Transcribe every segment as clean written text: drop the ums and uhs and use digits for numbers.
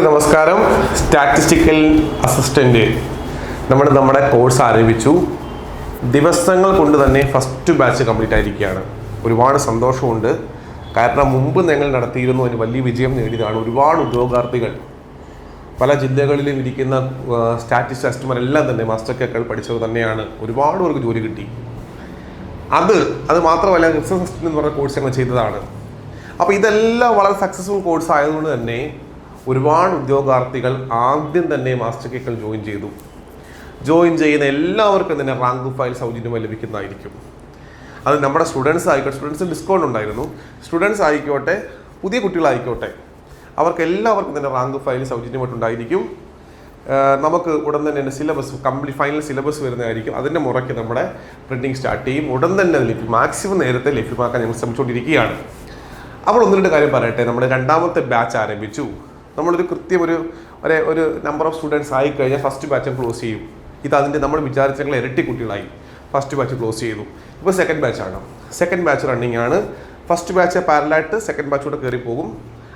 നമസ്കാരം. Statistical assistant നമ്മുടെ course ആരംഭിച്ചു. ദിവസങ്ങൾ കൊണ്ട് തന്നെ ഫസ്റ്റ് ബാച്ച് കംപ്ലീറ്റ് ആയിരിക്കുകയാണ്. ഒരുപാട് സന്തോഷമുണ്ട്. കാരണം മുമ്പ് ഞങ്ങൾ നടത്തിയിരുന്നു, അതിന് വലിയ വിജയം നേടിയതാണ്. ഒരുപാട് ഉദ്യോഗാർത്ഥികൾ പല ജില്ലകളിലും ഇരിക്കുന്ന സ്റ്റാറ്റിസ്റ്റ് അസിസ്റ്റന്റുമാരെല്ലാം തന്നെ മാസ്റ്റർ കേക്കൾ പഠിച്ചവർ തന്നെയാണ്. ഒരുപാട് പേർക്ക് ജോലി കിട്ടി. അത് മാത്രമല്ല, റിസർച്ച് അസിസ്റ്റൻ്റ് എന്ന് പറഞ്ഞ കോഴ്സ് ഞങ്ങൾ ചെയ്തതാണ്. അപ്പോൾ ഇതെല്ലാം വളരെ സക്സസ്ഫുൾ കോഴ്സ് ആയതുകൊണ്ട് തന്നെ ഒരുപാട് ഉദ്യോഗാർത്ഥികൾ ആദ്യം തന്നെ മാസ്റ്റർ കേക്കൾ ജോയിൻ ചെയ്യുന്ന എല്ലാവർക്കും തന്നെ റാങ്ക് ഫയൽ സൗജന്യമായി ലഭിക്കുന്നതായിരിക്കും. അത് നമ്മുടെ സ്റ്റുഡൻസ് ആയിക്കോട്ടെ, സ്റ്റുഡൻസിന് ഡിസ്കൗണ്ട് ഉണ്ടായിരുന്നു. സ്റ്റുഡൻസ് ആയിക്കോട്ടെ, പുതിയ കുട്ടികളായിക്കോട്ടെ, അവർക്ക് എല്ലാവർക്കും തന്നെ റാങ്ക് ഫയൽ സൗജന്യമായിട്ടുണ്ടായിരിക്കും. നമുക്ക് ഉടൻ തന്നെ സിലബസ് ഫൈനൽ സിലബസ് വരുന്നതായിരിക്കും. അതിൻ്റെ മുറയ്ക്ക് നമ്മുടെ പ്രിൻറ്റിങ് സ്റ്റാർട്ട് ചെയ്യും. ഉടൻ തന്നെ അത് മാക്സിമം നേരത്തെ ലഭ്യമാക്കാൻ ഞങ്ങൾ ശ്രമിച്ചുകൊണ്ടിരിക്കുകയാണ്. അപ്പോൾ ഒന്ന് രണ്ട് കാര്യം പറയട്ടെ. നമ്മുടെ രണ്ടാമത്തെ ബാച്ച് ആരംഭിച്ചു. നമ്മളൊരു കൃത്യം ഒരു നമ്പർ ഓഫ് സ്റ്റുഡൻസ് ആയിക്കഴിഞ്ഞാൽ ഫസ്റ്റ് ബാച്ച് ക്ലോസ് ചെയ്യും. അതിൻ്റെ നമ്മൾ വിചാരിച്ചെങ്കിൽ ഇരട്ടി കുട്ടികളായി ഫസ്റ്റ് ബാച്ച് ക്ലോസ് ചെയ്തു. ഇപ്പോൾ സെക്കൻഡ് ബാച്ചാണ്. സെക്കൻഡ് ബാച്ച് റണ്ണിങ് ആണ്. ഫസ്റ്റ് ബാച്ച് പാരലായിട്ട് സെക്കൻഡ് ബാച്ച് കൂടെ കയറി പോകും.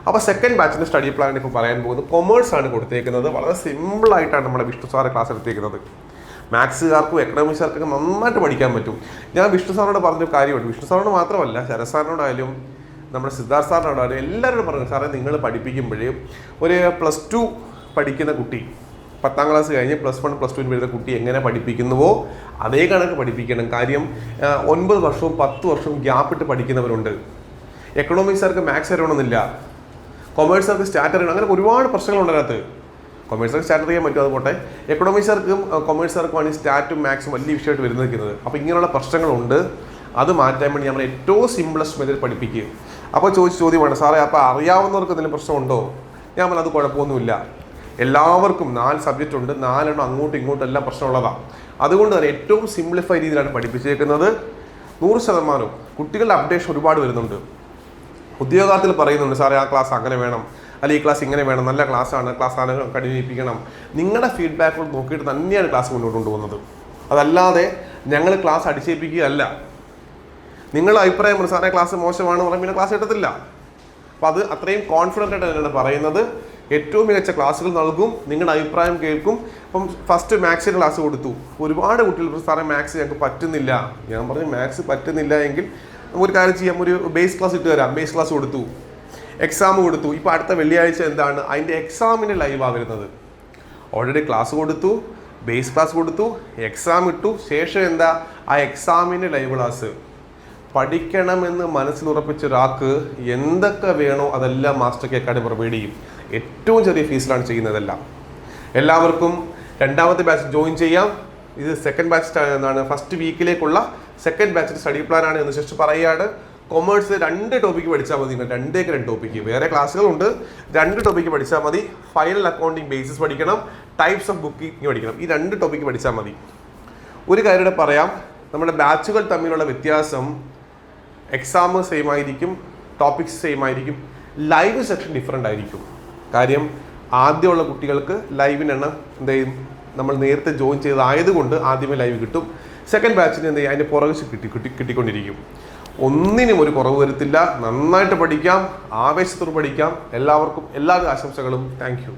അപ്പോൾ സെക്കൻഡ് ബാച്ചിൻ്റെ സ്റ്റഡി പ്ലാൻ ഇപ്പോൾ പറയാൻ പോകുന്നത് കൊമേഴ്സ് ആണ് കൊടുത്തേക്കുന്നത്. വളരെ സിമ്പിളായിട്ടാണ് നമ്മുടെ വിഷ്ണു സാറ് ക്ലാസ് എടുത്തേക്കുന്നത്. മാത്സുകാർക്കും എക്കണോമിക്സുകാർക്കൊക്കെ നന്നായിട്ട് പഠിക്കാൻ പറ്റും. ഞാൻ വിഷ്ണു സാറിനോട് പറഞ്ഞൊരു കാര്യമുണ്ട്. വിഷ്ണു സാറിനോട് മാത്രമല്ല, ശരത് സാറിനോടായാലും നമ്മുടെ സിദ്ധാർത്ഥ സാറിനോടായാലും എല്ലാവരോടും പറഞ്ഞു, സാറേ നിങ്ങൾ പഠിപ്പിക്കുമ്പോഴേ ഒരു +2 പഠിക്കുന്ന കുട്ടി 10ാം ക്ലാസ് കഴിഞ്ഞ് +1 +2 വരുന്ന കുട്ടി എങ്ങനെ പഠിപ്പിക്കുന്നുവോ അതേ കണക്ക് പഠിപ്പിക്കണം. കാര്യം 9 വർഷവും 10 വർഷവും ഗ്യാപ്പിട്ട് പഠിക്കുന്നവരുണ്ട്. എക്കണോമിക്സുകാർക്ക് മാത്സ് അറിയണമെന്നില്ല, കൊമേഴ്സുകാർക്ക് സ്റ്റാറ്റ് അറിയണം. അങ്ങനെ ഒരുപാട് പ്രശ്നങ്ങളുണ്ട് അതിനകത്ത്. കൊമേഴ്സുകാർക്ക് സ്റ്റാറ്റ് ചെയ്യാൻ പറ്റും, അത് പോട്ടെ. എക്കണോമിക്സുകാർക്കും കൊമേഴ്സുകാർക്കുമാണ് ഈ സ്റ്റാറ്റും മാത്സും വലിയ വിഷയമായിട്ട് വരുന്നത്. അപ്പോൾ ഇങ്ങനെയുള്ള പ്രശ്നങ്ങളുണ്ട്. അത് മാറ്റാൻ വേണ്ടി നമ്മൾ ഏറ്റവും സിമ്പിളസ്റ്റ് മെത്തേഡ് പഠിപ്പിക്കുക. അപ്പോൾ ചോദ്യമാണ്, സാറേ അപ്പോൾ അറിയാവുന്നവർക്ക് എന്തെങ്കിലും പ്രശ്നമുണ്ടോ? ഞാൻ പറഞ്ഞാൽ അത് കുഴപ്പമൊന്നുമില്ല. എല്ലാവർക്കും 4 സബ്ജക്റ്റ് ഉണ്ട്. 4 എണ്ണം അങ്ങോട്ടും ഇങ്ങോട്ടും എല്ലാം പ്രശ്നമുള്ളതാണ്. അതുകൊണ്ട് തന്നെ ഏറ്റവും സിംപ്ലിഫൈ രീതിയിലാണ് പഠിപ്പിച്ചേക്കുന്നത്. 100% കുട്ടികളുടെ അപ്ഡേഷൻ ഒരുപാട് വരുന്നുണ്ട്. ഉദ്യോഗാർത്ഥികൾ പറയുന്നുണ്ട്, സാറേ ആ ക്ലാസ് അങ്ങനെ വേണം, അല്ലെങ്കിൽ ഈ ക്ലാസ് ഇങ്ങനെ വേണം, നല്ല ക്ലാസ്സാണ്, ക്ലാസ്സാണ് കഠിനിപ്പിക്കണം. നിങ്ങളുടെ ഫീഡ്ബാക്കുകൾ നോക്കിയിട്ട് തന്നെയാണ് ക്ലാസ് മുന്നോട്ട് കൊണ്ടുപോകുന്നത്. അതല്ലാതെ ഞങ്ങൾ ക്ലാസ് അടിച്ചേൽപ്പിക്കുകയല്ല. നിങ്ങളുടെ അഭിപ്രായം സാറേ ക്ലാസ് മോശമാണ് പറഞ്ഞാൽ പിന്നെ ക്ലാസ് കിട്ടത്തില്ല. അപ്പോൾ അത് അത്രയും കോൺഫിഡൻ്റ് ആയിട്ട് തന്നെയാണ് പറയുന്നത്. ഏറ്റവും മികച്ച ക്ലാസ്സുകൾ നൽകും, നിങ്ങളുടെ അഭിപ്രായം കേൾക്കും. അപ്പം ഫസ്റ്റ് മാത്സിന് ക്ലാസ് കൊടുത്തു. ഒരുപാട് കുട്ടികൾ സാറേ മാത്സ് ഞങ്ങൾക്ക് പറ്റുന്നില്ല. ഞാൻ പറഞ്ഞു മാത്സ് പറ്റുന്നില്ല എങ്കിൽ ഒരു കാര്യം ചെയ്യാം, ഒരു ബേസ് ക്ലാസ് ഇട്ട് തരാം. ബേസ് ക്ലാസ് കൊടുത്തു, എക്സാം കൊടുത്തു. ഇപ്പോൾ അടുത്ത വെള്ളിയാഴ്ച എന്താണ് അതിൻ്റെ എക്സാമിന് ലൈവാണ് വരുന്നത്. ഓൾറെഡി ക്ലാസ് കൊടുത്തു, ബേസ് ക്ലാസ് കൊടുത്തു, എക്സാം ഇട്ടു. ശേഷം എന്താ ആ എക്സാമിന് ലൈവ് ക്ലാസ്. പഠിക്കണമെന്ന് മനസ്സിലുറപ്പിച്ച ഒരാൾക്ക് എന്തൊക്കെ വേണോ അതെല്ലാം മാസ്റ്റർ കെ അക്കാഡമി പ്രൊവൈഡ് ചെയ്യും. ഏറ്റവും ചെറിയ ഫീസിലാണ് ചെയ്യുന്നതെല്ലാം. എല്ലാവർക്കും രണ്ടാമത്തെ ബാച്ച് ജോയിൻ ചെയ്യാം. ഇത് സെക്കൻഡ് ബാച്ച് എന്താണ് ഫസ്റ്റ് വീക്കിലേക്കുള്ള സെക്കൻഡ് ബാച്ചിൻ്റെ സ്റ്റഡി പ്ലാനാണ് എന്ന് ശേഷം പറയുകയാണ്. കൊമേഴ്സ് 2 ടോപ്പിക്ക് പഠിച്ചാൽ മതി. നിങ്ങൾ 2 ടോപ്പിക്ക്, വേറെ ക്ലാസ്സുകളുണ്ട്. 2 ടോപ്പിക്ക് പഠിച്ചാൽ മതി. ഫൈനൽ അക്കൗണ്ടിങ് ബേസിസ് പഠിക്കണം, ടൈപ്സ് ഓഫ് ബുക്കിംഗ് പഠിക്കണം. ഈ 2 ടോപ്പിക്ക് പഠിച്ചാൽ മതി. ഒരു കാര്യം പറയാം, നമ്മുടെ ബാച്ചുകൾ തമ്മിലുള്ള വ്യത്യാസം, എക്സാം സെയിം ആയിരിക്കും, ടോപ്പിക്സ് സെയിം ആയിരിക്കും, ലൈവ് സെക്ഷൻ ഡിഫറെൻ്റ് ആയിരിക്കും. കാര്യം ആദ്യമുള്ള കുട്ടികൾക്ക് ലൈവിനെണ്ണം എന്ത് ചെയ്യും, നമ്മൾ നേരത്തെ ജോയിൻ ചെയ്തതായതുകൊണ്ട് ആദ്യമേ ലൈവ് കിട്ടും. സെക്കൻഡ് ബാച്ചിന് എന്ത് ചെയ്യും, അതിൻ്റെ പുറകെ കിട്ടിക്കൊണ്ടിരിക്കും. ഒന്നിനും ഒരു കുറവ് വരുത്തില്ല. നന്നായിട്ട് പഠിക്കാം, ആവേശത്തോട് പഠിക്കാം. എല്ലാവർക്കും എല്ലാവിധ ആശംസകളും. Thank you.